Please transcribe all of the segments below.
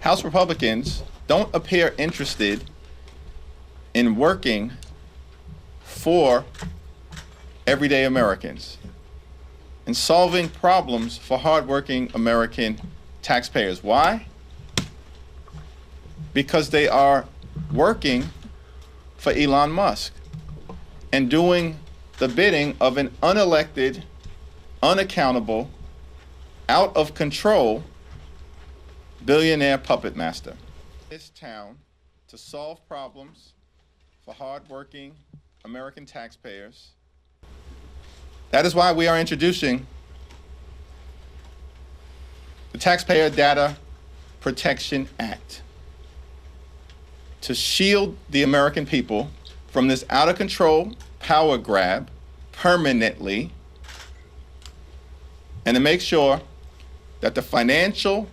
House Republicans don't appear interested in working for everyday Americans and solving problems for hardworking American taxpayers. Why? Because they are working for Elon Musk and doing the bidding of an unelected, unaccountable, out of control billionaire puppet master. This town to solve problems for hardworking American taxpayers. That is why we are introducing the Taxpayer Data Protection Act to shield the American people from this out of control power grab permanently, and to make sure that the financial,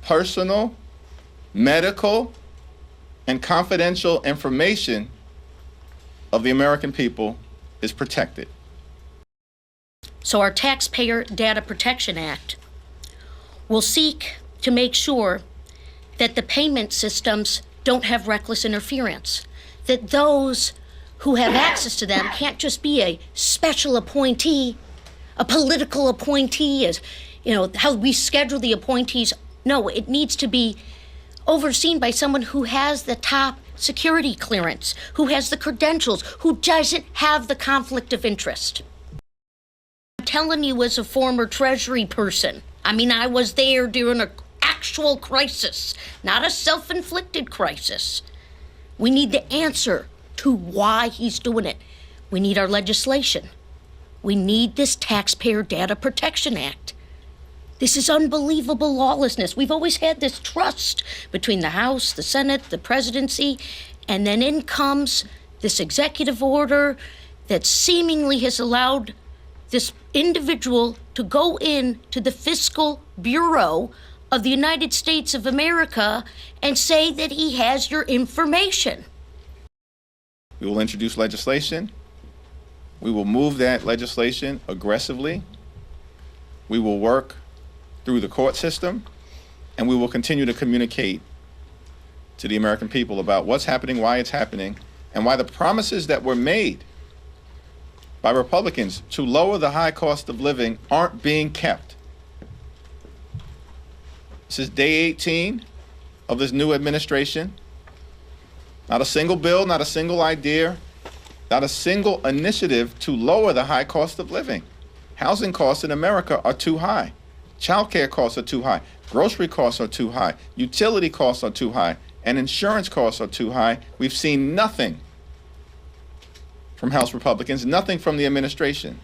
personal, medical, and confidential information of the American people is protected. So our Taxpayer Data Protection Act will seek to make sure that the payment systems don't have reckless interference, that those who have access to them can't just be a special appointee, a political appointee, as you know, how we schedule the appointees. No, it needs to be overseen by someone who has the top security clearance, who has the credentials, who doesn't have the conflict of interest. I'm telling you as a former Treasury person, I mean, I was there during an actual crisis, not a self-inflicted crisis. We need the answer to why he's doing it. We need our legislation. We need this Taxpayer Data Protection Act. This is unbelievable lawlessness. We've always had this trust between the House, the Senate, the presidency, and then in comes this executive order that seemingly has allowed this individual to go in to the Fiscal Bureau of the United States of America and say that he has your information. We will introduce legislation. We will move that legislation aggressively. We will work through the court system, and we will continue to communicate to the American people about what's happening, why it's happening, and why the promises that were made by Republicans to lower the high cost of living aren't being kept. This is day 18 of this new administration. Not a single bill, not a single idea, not a single initiative to lower the high cost of living. Housing costs in America are too high. Childcare costs are too high. Grocery costs are too high. Utility costs are too high. And insurance costs are too high. We've seen nothing from House Republicans, nothing from the administration.